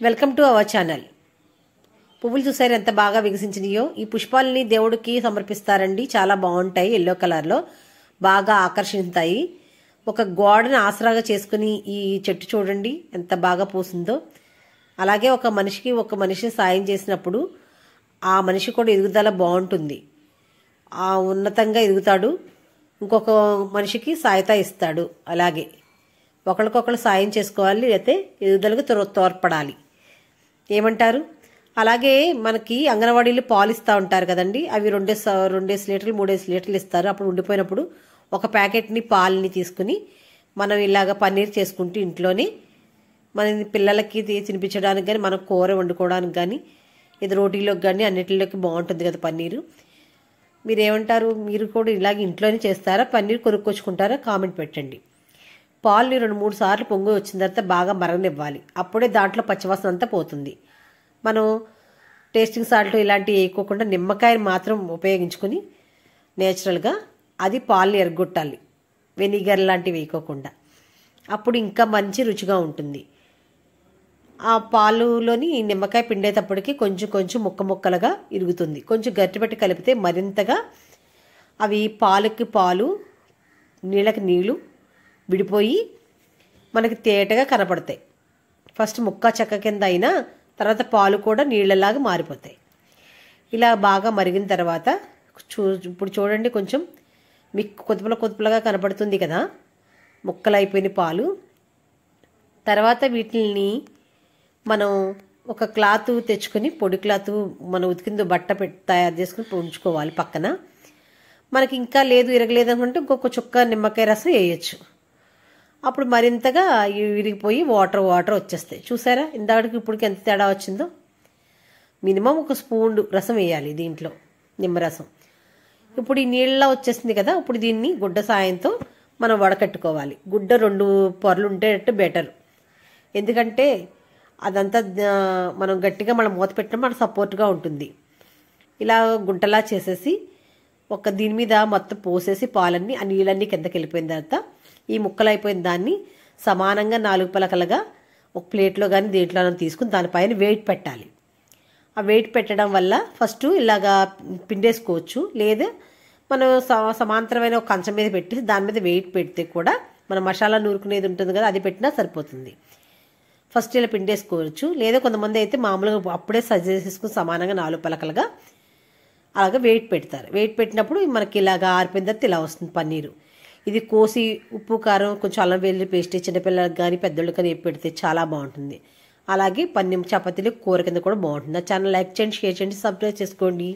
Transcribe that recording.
Welcome to our channel. పువ్వులు చూసారు ఎంత బాగా వికసించినాయో. ఈ పుష్పాలని దేవుడికి సమర్పిస్తారండి. చాలా బాగుంటాయి, ఎల్లో కలర్లో బాగా ఆకర్షిస్తాయి. ఒక గోడని ఆసరాగా చేసుకుని ఈ చెట్టు చూడండి ఎంత బాగా పూసిందో. అలాగే ఒక మనిషి సాయం చేసినప్పుడు ఆ మనిషి కూడా ఎదుగుదల బాగుంటుంది, ఆ ఉన్నతంగా ఎదుగుతాడు, ఇంకొక మనిషికి సాయత ఇస్తాడు. అలాగే ఒకరికొకరు సాయం చేసుకోవాలి, అయితే ఎదుగుదలకు తోడ్పడాలి. ఏమంటారు? అలాగే మనకి అంగన్వాడీలు పాలు ఇస్తూ ఉంటారు కదండి, అవి 2 లీటర్లు 3 లీటర్లు ఇస్తారు. అప్పుడు ఉండిపోయినప్పుడు ఒక ప్యాకెట్ని పాలని తీసుకుని మనం ఇలాగ పన్నీర్ చేసుకుంటూ ఇంట్లోనే మన పిల్లలకి తినిపించడానికి కానీ, మనం కూర వండుకోవడానికి కానీ, ఇది రోటీలోకి కానీ అన్నిటిలోకి బాగుంటుంది కదా పన్నీరు. మీరేమంటారు? మీరు కూడా ఇలాగ ఇంట్లోనే చేస్తారా? పన్నీర్ కొనుక్కొచ్చుకుంటారా? కామెంట్ పెట్టండి. పాలని 2-3 సార్లు పొంగి వచ్చిన తర్వాత బాగా మరగనివ్వాలి. అప్పుడే దాంట్లో పచ్చివాసన అంతా పోతుంది. మనం టేస్టింగ్ సాల్ట్ ఇలాంటివి వేయకోకుండా నిమ్మకాయని మాత్రం ఉపయోగించుకొని నేచురల్గా అది పాలని ఎరగొట్టాలి, వెనిగర్ లాంటివి వేయకోకుండా. అప్పుడు ఇంకా మంచి రుచిగా ఉంటుంది. ఆ పాలులోని నిమ్మకాయ పిండేటప్పటికి కొంచెం కొంచెం ముక్కలుగా ఇరుగుతుంది. కొంచెం గట్టిపట్టి కలిపితే మరింతగా అవి పాలకి పాలు, నీళ్ళకి నీళ్ళు విడిపోయి మనకి తేటగా కనపడతాయి. ఫస్ట్ ముక్క చెక్క కింద అయినా తర్వాత పాలు కూడా నీళ్ళలాగా మారిపోతాయి. ఇలా బాగా మరిగిన తర్వాత ఇప్పుడు చూడండి, కొంచెం మీకు కొద్దిగా కనపడుతుంది కదా ముక్కలు అయిపోయిన పాలు. తర్వాత వీటిని మనం ఒక క్లాత్ తెచ్చుకొని, పొడి క్లాత్ మనం ఉతికిందో బట్ట తయారు చేసుకుని ఉంచుకోవాలి పక్కన. మనకి ఇంకా లేదు, ఇరగలేదు అనుకుంటే ఇంకొక చుక్క నిమ్మకాయ రసం వేయచ్చు. అప్పుడు మరింతగా విరిగిపోయి వాటర్ వచ్చేస్తాయి. చూసారా ఇందాడికి ఇప్పటికి ఎంత తేడా వచ్చిందో? మినిమం 1 స్పూన్ రసం వేయాలి దీంట్లో, నిమ్మరసం. ఇప్పుడు ఈ నీళ్ళ వచ్చేసింది కదా, ఇప్పుడు దీన్ని గుడ్డ సాయంతో మనం వడకట్టుకోవాలి. గుడ్డ 2 పొరలు ఉంటేటట్టు బెటర్. ఎందుకంటే అదంతా మనం గట్టిగా మనం మూత పెట్టినా మనకు సపోర్ట్గా ఉంటుంది. ఇలా గుంటలా చేసేసి దీని మీద మొత్తం పోసేసి పాలన్నీ ఆ నీళ్ళన్నీ కిందకి వెళ్ళిపోయిన తర్వాత ఈ ముక్కలు అయిపోయిన దాన్ని సమానంగా 4 పలకలుగా ఒక ప్లేట్లో కానీ దేంట్లో తీసుకుని దానిపైన వెయిట్ పెట్టాలి. ఆ వెయిట్ పెట్టడం వల్ల ఫస్ట్ ఇలాగా పిండేసుకోవచ్చు, లేదా మనం సమాంతరమైన ఒక కంచం మీద పెట్టి దాని మీద వెయిట్ పెడితే కూడా మన మసాలా నూరుకునేది ఉంటుంది కదా, అది పెట్టినా సరిపోతుంది. ఫస్ట్ ఇలా పిండేసుకోవచ్చు, లేదా కొంతమంది అయితే మామూలుగా అప్పుడే సజెసేసుకుని సమానంగా 4 పలకలుగా అలాగా వెయిట్ పెడతారు. వెయిట్ పెట్టినప్పుడు మనకి ఇలాగా ఆరిపోయిన తర్వాత ఇలా వస్తుంది పన్నీరు. ఇది కోసి ఉప్పు కారం కొంచెం అల్లం వెల్లుల్లి పేస్ట్ చిన్నపిల్లలకు కానీ పెద్దోళ్ళకి కానీ పెడితే చాలా బాగుంటుంది. అలాగే పన్నీర్ చపాతీలు కూర కింద కూడా బాగుంటుంది. నా ఛానల్ లైక్ చేయండి, షేర్ చేయండి, సబ్స్క్రైబ్ చేసుకోండి.